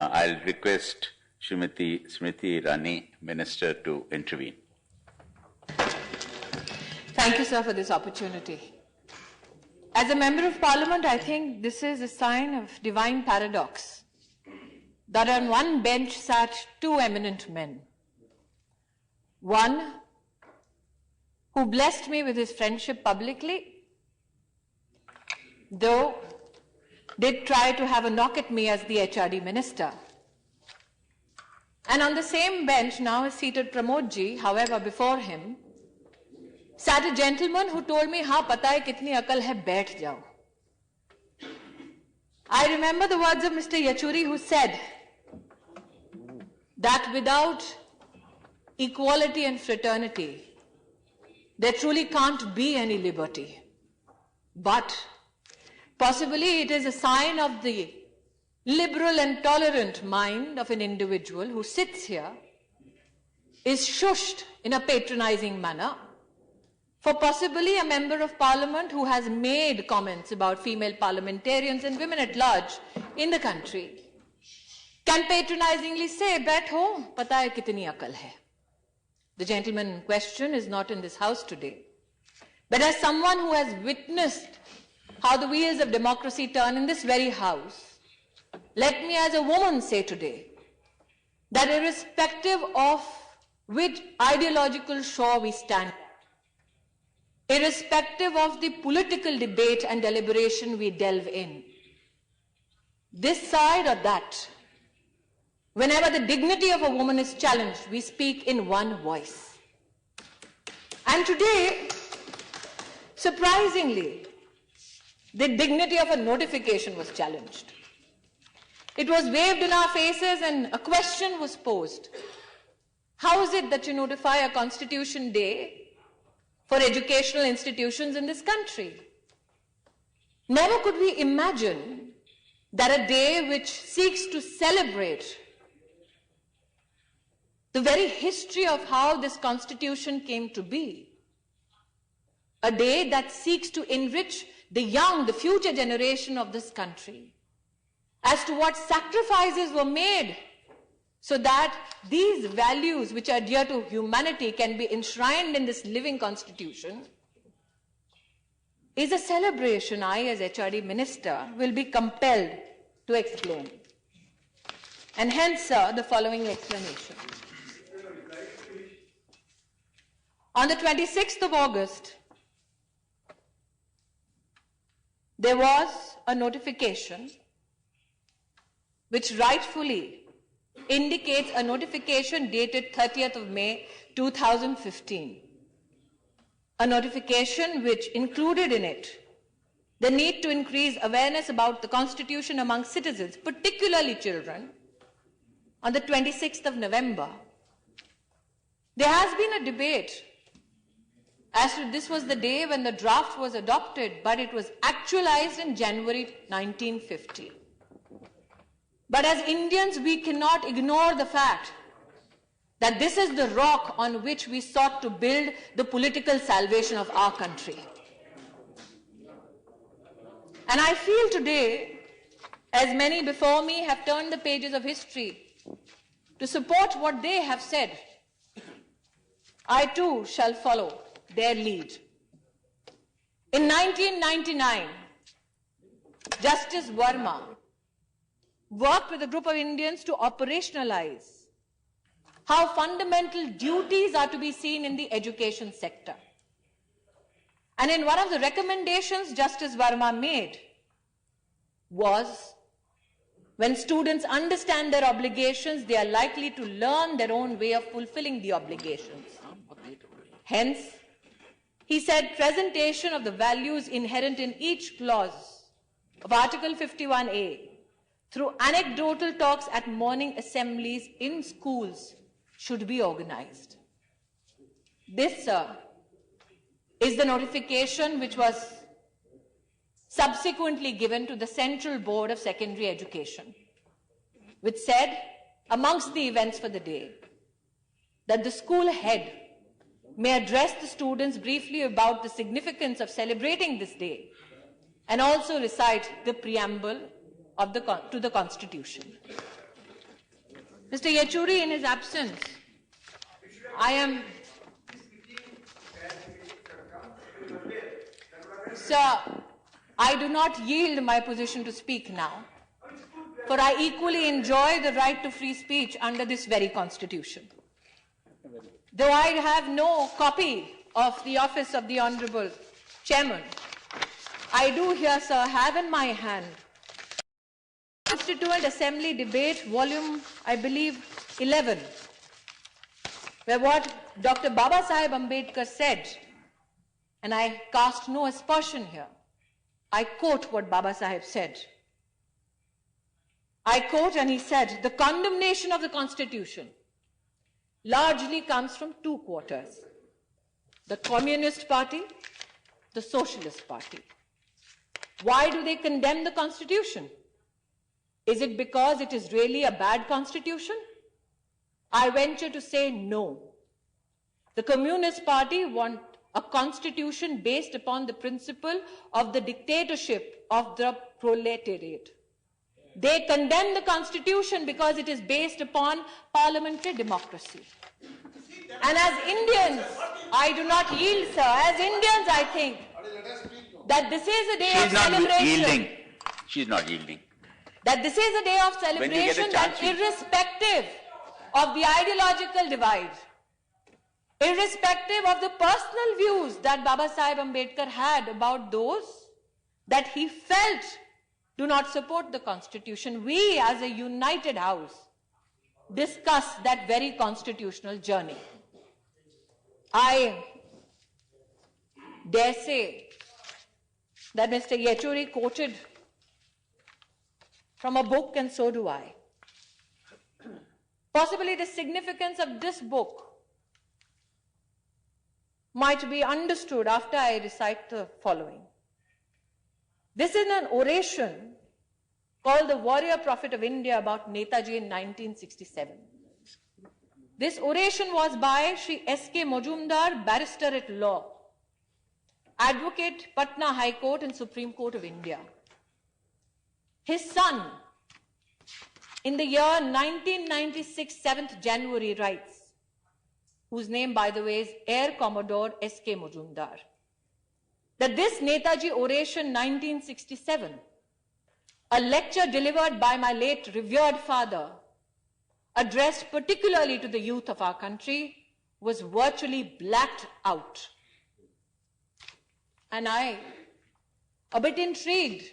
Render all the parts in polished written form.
I'll request Srimati Smriti Irani, Minister, to intervene. Thank you, sir, for this opportunity. As a Member of Parliament, I think this is a sign of divine paradox, that on one bench sat two eminent men. One who blessed me with his friendship publicly, though did try to have a knock at me as the HRD Minister. And on the same bench now is seated Pramod ji. However, before him sat a gentleman who told me, "Haan, pata hai kitni akal hai, baith jao." I remember the words of Mr. Yachuri, who said that without equality and fraternity, there truly can't be any liberty. But possibly it is a sign of the liberal and tolerant mind of an individual who sits here, is shushed in a patronizing manner, for possibly a Member of Parliament who has made comments about female parliamentarians and women at large in the country can patronizingly say, "Baitho, pata hai kitni akal hai." The gentleman in question is not in this house today. But as someone who has witnessed how the wheels of democracy turn in this very house, let me as a woman say today that irrespective of which ideological shore we stand, irrespective of the political debate and deliberation we delve in, this side or that, whenever the dignity of a woman is challenged, we speak in one voice. And today, surprisingly, the dignity of a notification was challenged. It was waved in our faces and a question was posed. How is it that you notify a Constitution Day for educational institutions in this country? Never could we imagine that a day which seeks to celebrate the very history of how this Constitution came to be, a day that seeks to enrich the young, the future generation of this country, as to what sacrifices were made so that these values which are dear to humanity can be enshrined in this living Constitution, is a celebration I, as HRD Minister, will be compelled to explain. And hence, sir, the following explanation. On the 26th of August, there was a notification which rightfully indicates a notification dated 30th of May 2015. A notification which included in it the need to increase awareness about the Constitution among citizens, particularly children, on the 26th of November. There has been a debate as to this was the day when the draft was adopted, but it was actualized in January 1950. But as Indians, we cannot ignore the fact that this is the rock on which we sought to build the political salvation of our country. And I feel today, as many before me have turned the pages of history to support what they have said, I too shall follow their lead. In 1999, Justice Verma worked with a group of Indians to operationalize how fundamental duties are to be seen in the education sector. And in one of the recommendations Justice Verma made was, when students understand their obligations, they are likely to learn their own way of fulfilling the obligations. Hence, he said, presentation of the values inherent in each clause of Article 51A through anecdotal talks at morning assemblies in schools should be organized. This, sir, is the notification which was subsequently given to the Central Board of Secondary Education, which said, amongst the events for the day, that the school head may address the students briefly about the significance of celebrating this day and also recite the preamble of to the Constitution. Mr. Yechuri, in his absence, I am... Sir, I do not yield my position to speak now, for I equally enjoy the right to free speech under this very Constitution. Though I have no copy of the office of the Honourable Chairman, I do here, sir, have in my hand Constituent Assembly Debate, volume, I believe, 11, where what Dr. Baba Saheb Ambedkar said, and I cast no aspersion here, I quote what Baba Saheb said. I quote, and he said, the condemnation of the Constitution largely comes from two quarters, the Communist Party, the Socialist Party. Why do they condemn the Constitution? Is it because it is really a bad Constitution? I venture to say no. The Communist Party want a constitution based upon the principle of the dictatorship of the proletariat. They condemn the Constitution because it is based upon parliamentary democracy. And as Indians, I do not yield, sir. As Indians, I think that this is a day of celebration. She's not yielding. That this is a day of celebration that irrespective of the ideological divide, irrespective of the personal views that Baba Saheb Ambedkar had about those that he felt do not support the Constitution, we as a united house discuss that very constitutional journey. I dare say that Mr. Yechuri quoted from a book, and so do I. Possibly the significance of this book might be understood after I recite the following. This is an oration called The Warrior Prophet of India about Netaji in 1967. This oration was by Shri S.K. Majumdar, barrister at law, advocate, Patna High Court and Supreme Court of India. His son, in the year 1996, 7th January, writes, whose name, by the way, is Air Commodore S.K. Majumdar, that this Netaji oration 1967, a lecture delivered by my late revered father, addressed particularly to the youth of our country, was virtually blacked out. And I, a bit intrigued,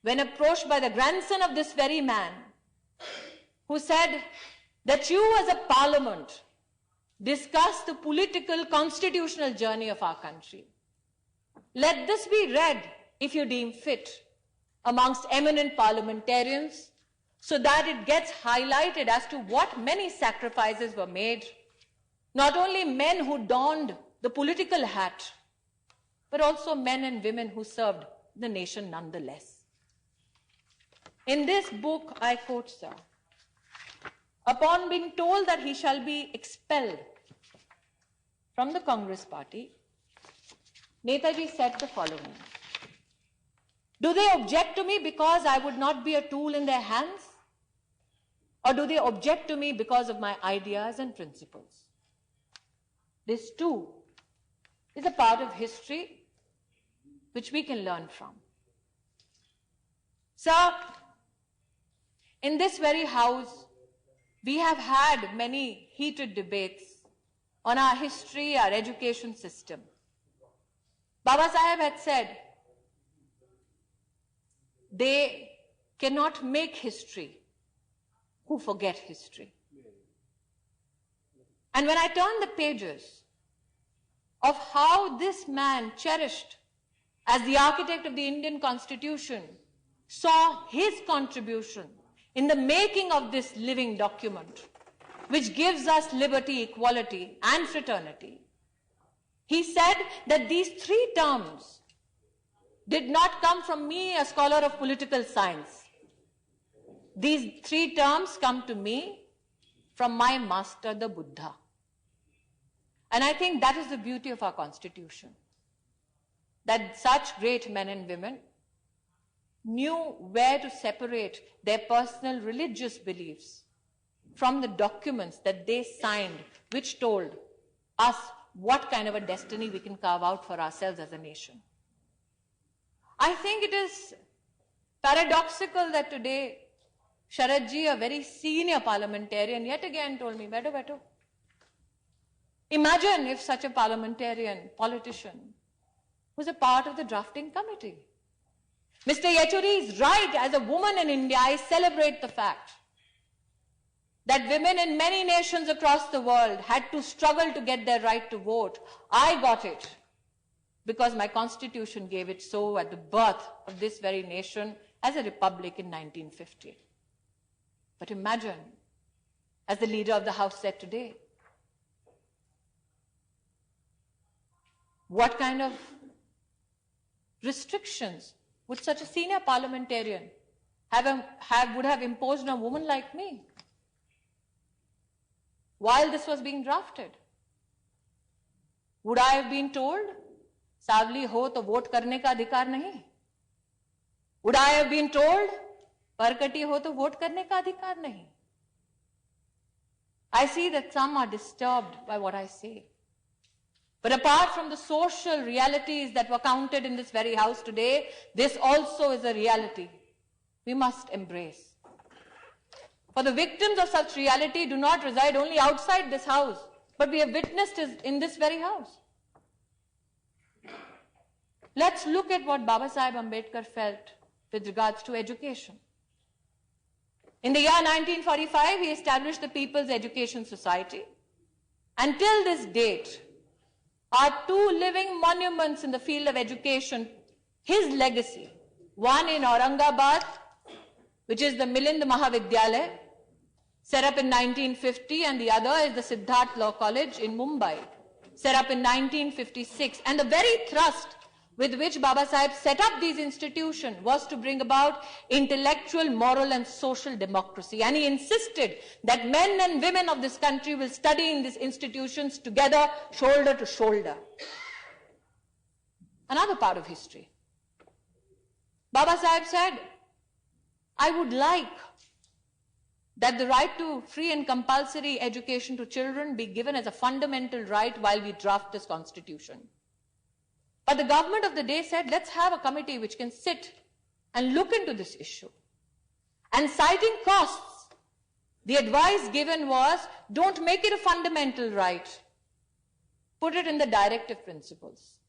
when approached by the grandson of this very man, who said that you as a parliament discuss the political constitutional journey of our country. Let this be read, if you deem fit, amongst eminent parliamentarians, so that it gets highlighted as to what many sacrifices were made, not only men who donned the political hat, but also men and women who served the nation nonetheless. In this book, I quote, sir, upon being told that he shall be expelled from the Congress party, Netaji said the following: do they object to me because I would not be a tool in their hands? Or do they object to me because of my ideas and principles? This too is a part of history which we can learn from. Sir, in this very house, we have had many heated debates on our history, our education system. Baba Saheb had said, they cannot make history who forget history. And when I turn the pages of how this man, cherished as the architect of the Indian Constitution, saw his contribution in the making of this living document, which gives us liberty, equality, and fraternity, he said that these three terms did not come from me, a scholar of political science. These three terms come to me from my master, the Buddha. And I think that is the beauty of our Constitution, that such great men and women knew where to separate their personal religious beliefs from the documents that they signed, which told us what kind of a destiny we can carve out for ourselves as a nation. I think it is paradoxical that today Sharad ji, a very senior parliamentarian, yet again told me, "Beto, beto." Imagine if such a parliamentarian, politician, was a part of the drafting committee. Mr. Yechuri is right. As a woman in India, I celebrate the fact that women in many nations across the world had to struggle to get their right to vote. I got it because my constitution gave it so at the birth of this very nation as a republic in 1950. But imagine, as the leader of the House said today, what kind of restrictions would such a senior parliamentarian would have imposed on a woman like me while this was being drafted? Would I have been told, "Savli ho to vote karne ka adhikar nahi"? Would I have been told, "Parkati ho to vote karne ka adhikar nahi"? I see that some are disturbed by what I say. But apart from the social realities that were counted in this very house today, this also is a reality we must embrace. For the victims of such reality do not reside only outside this house, but we have witnessed it in this very house. Let's look at what Baba Saheb Ambedkar felt with regards to education. In the year 1945, he established the People's Education Society. Until this date, are two living monuments in the field of education, his legacy. One in Aurangabad, which is the Milind Mahavidyalaya, set up in 1950, and the other is the Siddharth Law College in Mumbai, set up in 1956. And the very thrust with which Baba Saheb set up these institutions was to bring about intellectual, moral and social democracy. And he insisted that men and women of this country will study in these institutions together, shoulder to shoulder. Another part of history. Baba Saheb said, "I would like that the right to free and compulsory education to children be given as a fundamental right while we draft this constitution." But the government of the day said, "Let's have a committee which can sit and look into this issue." And citing costs, the advice given was, don't make it a fundamental right. Put it in the directive principles.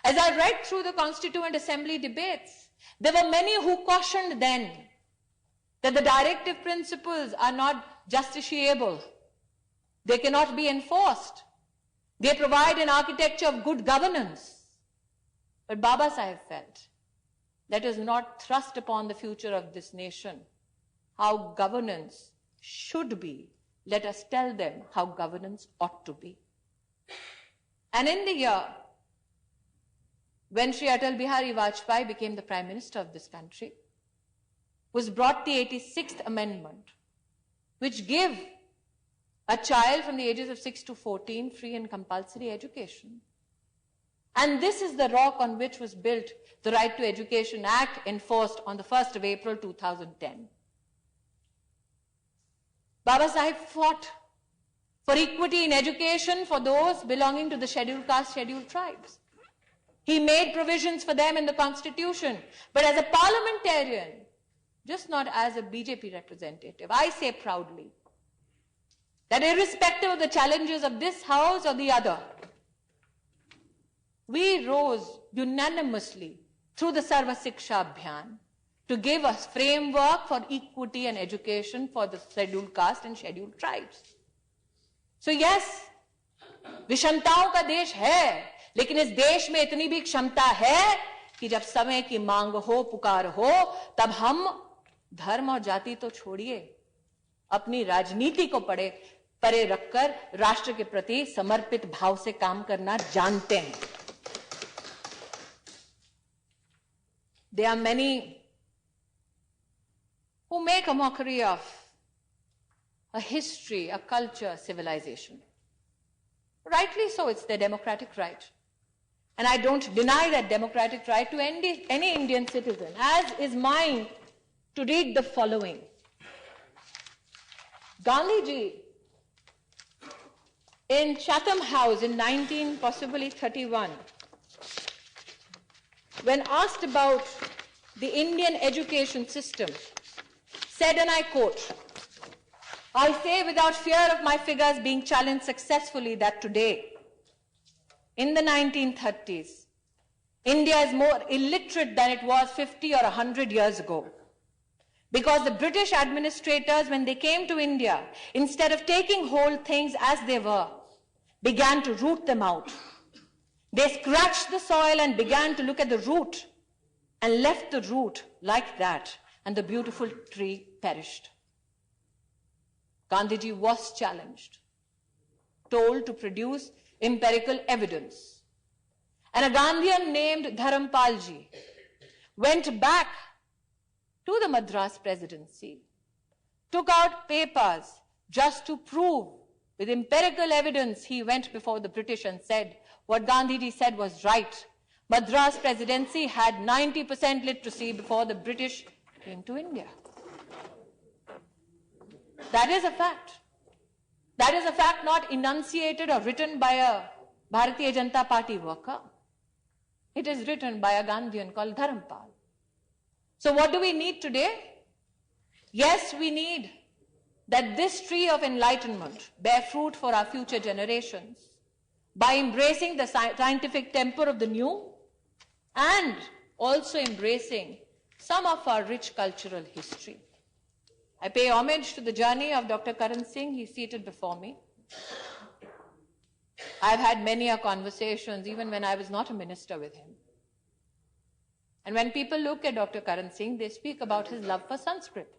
As I read through the Constituent Assembly debates, there were many who cautioned then that the directive principles are not justiciable. They cannot be enforced. They provide an architecture of good governance. But Baba Saheb felt that is not thrust upon the future of this nation. How governance should be. Let us tell them how governance ought to be. And in the year when Shri Atal Bihari Vajpayee became the Prime Minister of this country, was brought the 86th Amendment, which gave a child from the ages of 6 to 14 free and compulsory education. And this is the rock on which was built the Right to Education Act, enforced on the 1st of April 2010. Baba Saheb fought for equity in education for those belonging to the scheduled caste, scheduled tribes. He made provisions for them in the Constitution. But as a parliamentarian, just not as a BJP representative, I say proudly that irrespective of the challenges of this house or the other, we rose unanimously through the Sarva Siksha Abhiyan to give us framework for equity and education for the scheduled caste and scheduled tribes. So yes, विषमताओं का देश है, लेकिन इस देश में इतनी भी क्षमता है कि जब समय की मांग हो, पुकार हो, तब हम धर्म और जाति तो छोड़िए, अपनी राजनीति को परे रखकर राष्ट्र के प्रति समर्पित भाव से काम करना जानते हैं. There are many who make a mockery of a history, a culture, civilization. Rightly so, it's their democratic right. And I don't deny that democratic right to any Indian citizen, as is mine to read the following. Gandhiji, in Chatham House in 1931, when asked about the Indian education system, said, and I quote, "I say without fear of my figures being challenged successfully that today, in the 1930s, India is more illiterate than it was 50 or 100 years ago. Because the British administrators, when they came to India, instead of taking whole things as they were, began to root them out. They scratched the soil and began to look at the root and left the root like that, and the beautiful tree perished." Gandhiji was challenged, told to produce empirical evidence. And a Gandhian named Dharampalji went back to the Madras presidency, took out papers just to prove with empirical evidence. He went before the British and said what Gandhiji said was right. Madras presidency had 90% literacy before the British came to India. That is a fact. That is a fact not enunciated or written by a Bharatiya Janata Party worker. It is written by a Gandhian called Dharampal. So what do we need today? Yes, we need that this tree of enlightenment bear fruit for our future generations by embracing the scientific temper of the new and also embracing some of our rich cultural history. I pay homage to the journey of Dr. Karan Singh. He's seated before me. I've had many conversations, even when I was not a minister, with him. And when people look at Dr. Karan Singh, they speak about his love for Sanskrit.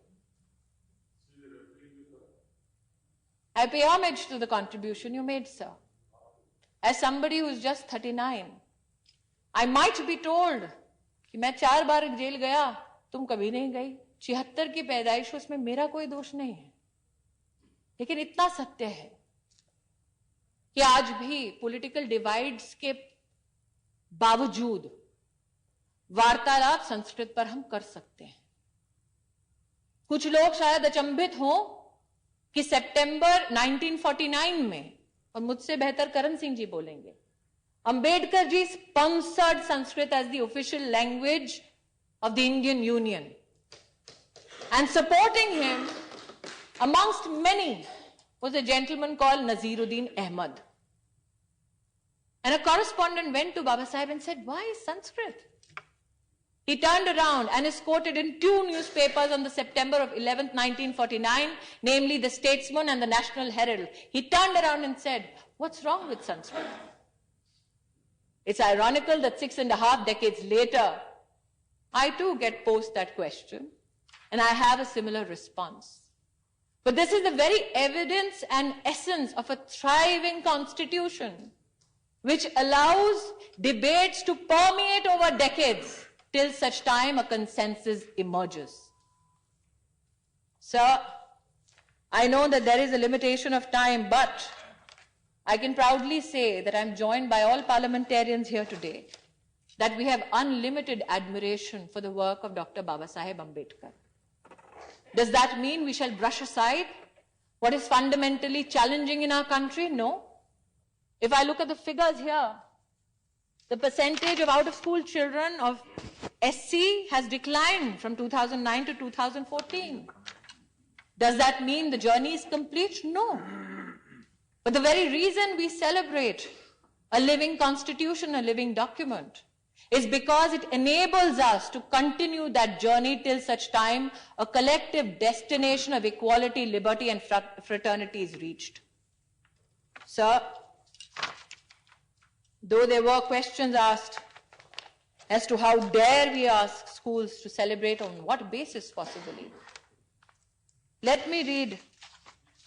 I pay homage to the contribution you made, sir. As somebody who's just 39, I might be told कि मैं 4 बार jail गया, तुम कभी नहीं गई. 76 की पैदाइश, उसमें मेरा कोई दोष नहीं है. लेकिन इतना सत्य है कि आज भी पॉलिटिकल डिवाइड्स के बावजूद वार्तालाप संस्कृत पर हम कर सकते हैं. कुछ लोग शायद अचंभित हों कि सितंबर 1949 में, और मुझसे बेहतर करण सिंह जी बोलेंगे, Ambedkar ji sponsored Sanskrit as the official language of the Indian Union. And supporting him, amongst many, was a gentleman called Naziruddin Ahmad. And a correspondent went to Baba Sahib and said, "Why Sanskrit?" He turned around and is quoted in 2 newspapers on the September of 11th, 1949, namely the Statesman and the National Herald. He turned around and said, "What's wrong with Sanskrit?" It's ironical that 6.5 decades later, I too get posed that question, and I have a similar response. But this is the very evidence and essence of a thriving constitution, which allows debates to permeate over decades till such time a consensus emerges. Sir, I know that there is a limitation of time, but I can proudly say that I'm joined by all parliamentarians here today, that we have unlimited admiration for the work of Dr. Baba Saheb Ambedkar. Does that mean we shall brush aside what is fundamentally challenging in our country? No. If I look at the figures here, the percentage of out-of-school children of SC has declined from 2009 to 2014. Does that mean the journey is complete? No. But the very reason we celebrate a living constitution, a living document, is because it enables us to continue that journey till such time a collective destination of equality, liberty, and fraternity is reached. Sir, though there were questions asked as to how dare we ask schools to celebrate, on what basis possibly, let me read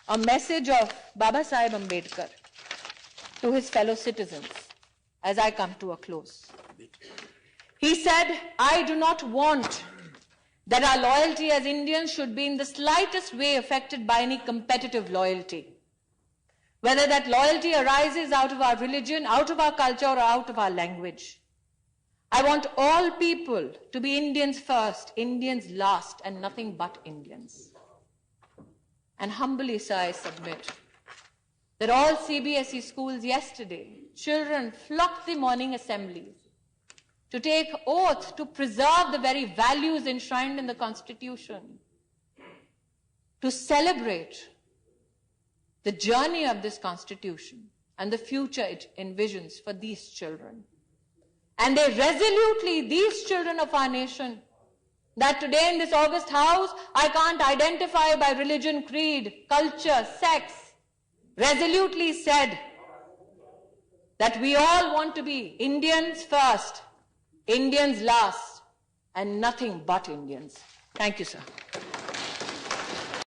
a message of Baba Saheb Ambedkar to his fellow citizens as I come to a close. He said, "I do not want that our loyalty as Indians should be in the slightest way affected by any competitive loyalty, whether that loyalty arises out of our religion, out of our culture, or out of our language. I want all people to be Indians first, Indians last, and nothing but Indians." And humbly, sir, I submit that all CBSE schools yesterday, children flocked the morning assemblies to take oath to preserve the very values enshrined in the Constitution, to celebrate the journey of this Constitution and the future it envisions for these children. And they resolutely, these children of our nation, that today in this August House, I can't identify by religion, creed, culture, sex, resolutely said that we all want to be Indians first, Indians last, and nothing but Indians. Thank you, sir.